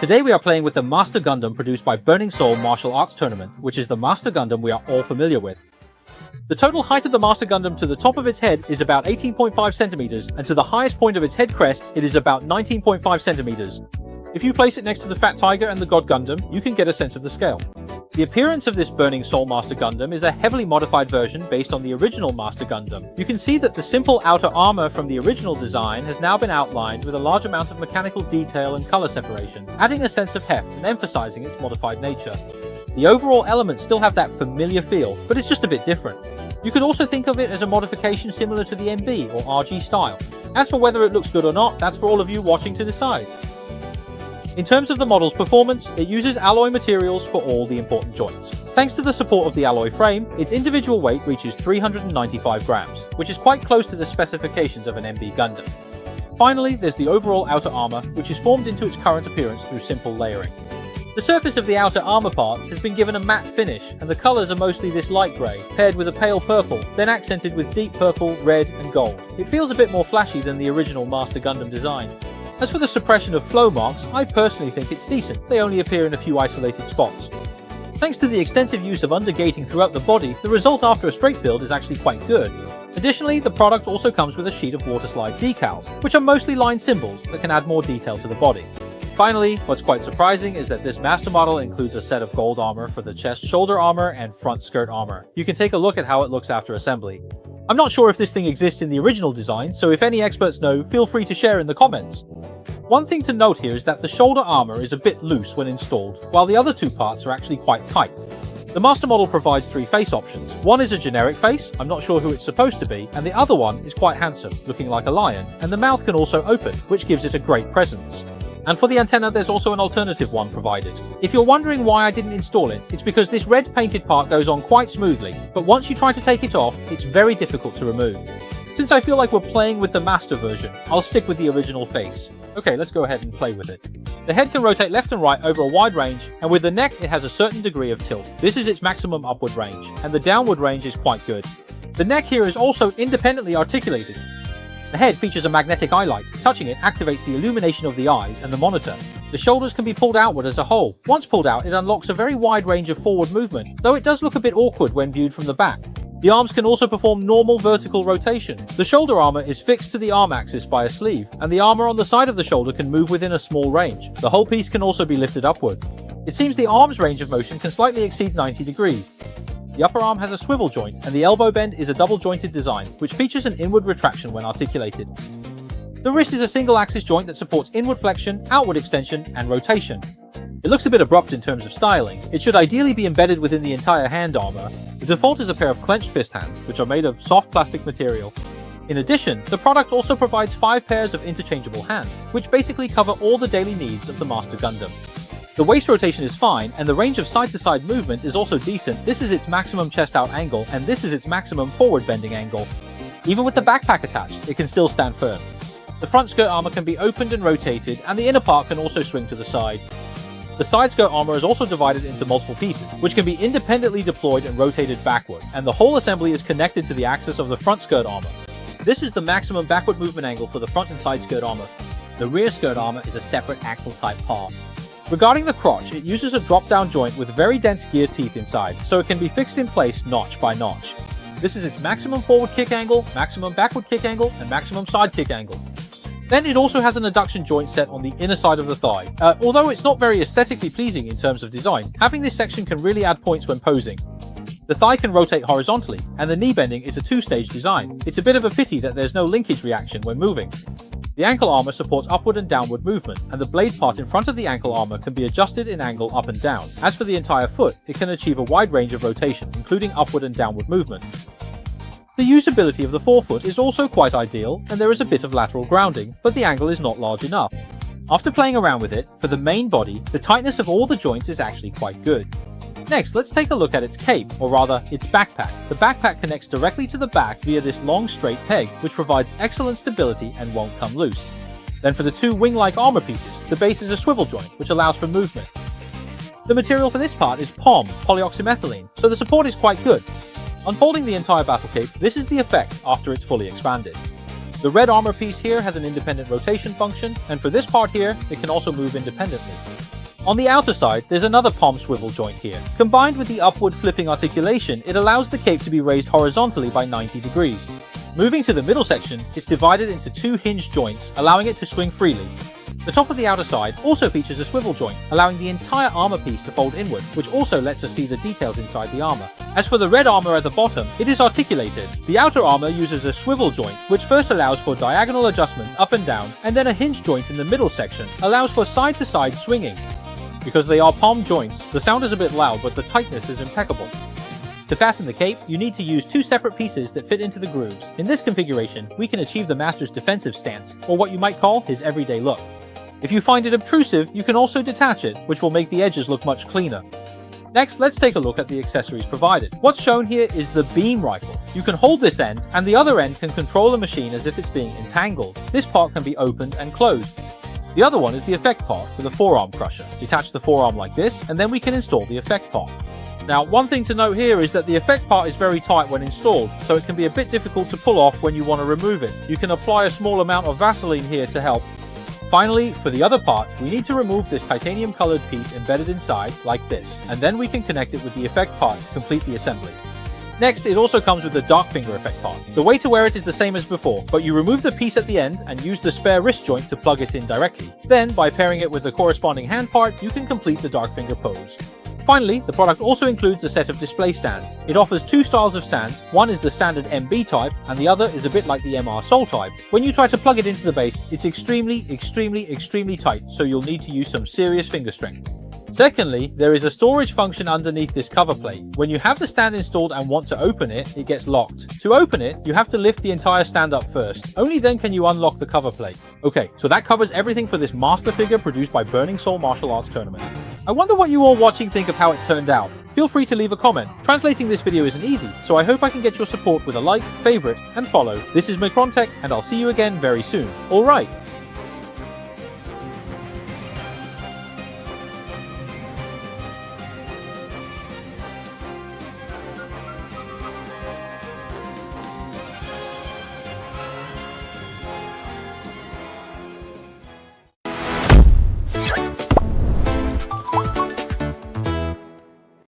Today we are playing with the Master Gundam produced by Burning Soul Martial Arts Tournament, which is the Master Gundam we are all familiar with. The total height of the Master Gundam to the top of its head is about 18.5 centimeters, and to the highest point of its head crest, it is about 19.5 centimeters. If you place it next to the Fat Tiger and the God Gundam, you can get a sense of the scale. The appearance of this Burning Soul Master Gundam is a heavily modified version based on the original Master Gundam. You can see that the simple outer armor from the original design has now been outlined with a large amount of mechanical detail and color separation, adding a sense of heft and emphasizing its modified nature. The overall elements still have that familiar feel, but it's just a bit different. You could also think of it as a modification similar to the MB or RG style. As for whether it looks good or not, that's for all of you watching to decide. In terms of the model's performance, it uses alloy materials for all the important joints. Thanks to the support of the alloy frame, its individual weight reaches 395 grams, which is quite close to the specifications of an MB Gundam. Finally, there's the overall outer armor, which is formed into its current appearance through simple layering. The surface of the outer armor parts has been given a matte finish, and the colours are mostly this light grey, paired with a pale purple, then accented with deep purple, red and gold. It feels a bit more flashy than the original Master Gundam design. As for the suppression of flow marks, I personally think it's decent. They only appear in a few isolated spots. Thanks to the extensive use of undergating throughout the body, the result after a straight build is actually quite good. Additionally, the product also comes with a sheet of waterslide decals, which are mostly line symbols that can add more detail to the body. Finally, what's quite surprising is that this master model includes a set of gold armor for the chest, shoulder armor, and front skirt armor. You can take a look at how it looks after assembly. I'm not sure if this thing exists in the original design, so if any experts know, feel free to share in the comments. One thing to note here is that the shoulder armor is a bit loose when installed, while the other two parts are actually quite tight. The master model provides three face options. One is a generic face, I'm not sure who it's supposed to be, and the other one is quite handsome, looking like a lion, and the mouth can also open, which gives it a great presence. And for the antenna, there's also an alternative one provided. If you're wondering why I didn't install it, it's because this red painted part goes on quite smoothly, but once you try to take it off, it's very difficult to remove. Since I feel like we're playing with the master version, I'll stick with the original face. Okay, let's go ahead and play with it. The head can rotate left and right over a wide range, and with the neck it has a certain degree of tilt. This is its maximum upward range, and the downward range is quite good. The neck here is also independently articulated. The head features a magnetic eye light. Touching it activates the illumination of the eyes and the monitor. The shoulders can be pulled outward as a whole. Once pulled out, it unlocks a very wide range of forward movement, though it does look a bit awkward when viewed from the back. The arms can also perform normal vertical rotation. The shoulder armor is fixed to the arm axis by a sleeve, and the armor on the side of the shoulder can move within a small range. The whole piece can also be lifted upward. It seems the arm's range of motion can slightly exceed 90 degrees. The upper arm has a swivel joint, and the elbow bend is a double-jointed design, which features an inward retraction when articulated. The wrist is a single-axis joint that supports inward flexion, outward extension, and rotation. It looks a bit abrupt in terms of styling. It should ideally be embedded within the entire hand armor. The default is a pair of clenched fist hands, which are made of soft plastic material. In addition, the product also provides 5 pairs of interchangeable hands, which basically cover all the daily needs of the Master Gundam. The waist rotation is fine, and the range of side-to-side movement is also decent. This is its maximum chest-out angle, and this is its maximum forward bending angle. Even with the backpack attached, it can still stand firm. The front skirt armor can be opened and rotated, and the inner part can also swing to the side. The side skirt armor is also divided into multiple pieces, which can be independently deployed and rotated backward, and the whole assembly is connected to the axis of the front skirt armor. This is the maximum backward movement angle for the front and side skirt armor. The rear skirt armor is a separate axle type part. Regarding the crotch, it uses a drop-down joint with very dense gear teeth inside, so it can be fixed in place notch by notch. This is its maximum forward kick angle, maximum backward kick angle, and maximum side kick angle. Then it also has an adduction joint set on the inner side of the thigh. Although it's not very aesthetically pleasing in terms of design, having this section can really add points when posing. The thigh can rotate horizontally, and the knee bending is a 2-stage design. It's a bit of a pity that there's no linkage reaction when moving. The ankle armor supports upward and downward movement, and the blade part in front of the ankle armor can be adjusted in angle up and down. As for the entire foot, it can achieve a wide range of rotation, including upward and downward movement. The usability of the forefoot is also quite ideal, and there is a bit of lateral grounding, but the angle is not large enough. After playing around with it, for the main body, the tightness of all the joints is actually quite good. Next, let's take a look at its cape, or rather, its backpack. The backpack connects directly to the back via this long straight peg, which provides excellent stability and won't come loose. Then for the 2 wing-like armor pieces, the base is a swivel joint, which allows for movement. The material for this part is POM, polyoxymethylene, so the support is quite good. Unfolding the entire battle cape, this is the effect after it's fully expanded. The red armor piece here has an independent rotation function, and for this part here, it can also move independently. On the outer side, there's another palm swivel joint here. Combined with the upward flipping articulation, it allows the cape to be raised horizontally by 90 degrees. Moving to the middle section, it's divided into two hinged joints, allowing it to swing freely. The top of the outer side also features a swivel joint, allowing the entire armor piece to fold inward, which also lets us see the details inside the armor. As for the red armor at the bottom, it is articulated. The outer armor uses a swivel joint, which first allows for diagonal adjustments up and down, and then a hinge joint in the middle section allows for side-to-side swinging. Because they are palm joints, the sound is a bit loud, but the tightness is impeccable. To fasten the cape, you need to use two separate pieces that fit into the grooves. In this configuration, we can achieve the Master's defensive stance, or what you might call his everyday look. If you find it obtrusive, you can also detach it, which will make the edges look much cleaner. Next, let's take a look at the accessories provided. What's shown here is the beam rifle. You can hold this end, and the other end can control the machine as if it's being entangled. This part can be opened and closed. The other one is the effect part with a forearm crusher. Detach the forearm like this, and then we can install the effect part. Now, one thing to note here is that the effect part is very tight when installed, so it can be a bit difficult to pull off when you want to remove it. You can apply a small amount of Vaseline here to help. Finally, for the other part, we need to remove this titanium colored piece embedded inside, like this, and then we can connect it with the effect part to complete the assembly. Next, it also comes with the dark finger effect part. The way to wear it is the same as before, but you remove the piece at the end and use the spare wrist joint to plug it in directly. Then, by pairing it with the corresponding hand part, you can complete the dark finger pose. Finally, the product also includes a set of display stands. It offers two styles of stands. One is the standard MB type, and the other is a bit like the MR Soul type. When you try to plug it into the base, it's extremely tight, so you'll need to use some serious finger strength. Secondly, there is a storage function underneath this cover plate. When you have the stand installed and want to open it, it gets locked. To open it, you have to lift the entire stand up first. Only then can you unlock the cover plate. Okay, so that covers everything for this master figure produced by Burning Soul Martial Arts Tournament. I wonder what you all watching think of how it turned out. Feel free to leave a comment. Translating this video isn't easy, so I hope I can get your support with a like, favorite, and follow. This is Mikrontech, and I'll see you again very soon. Alright,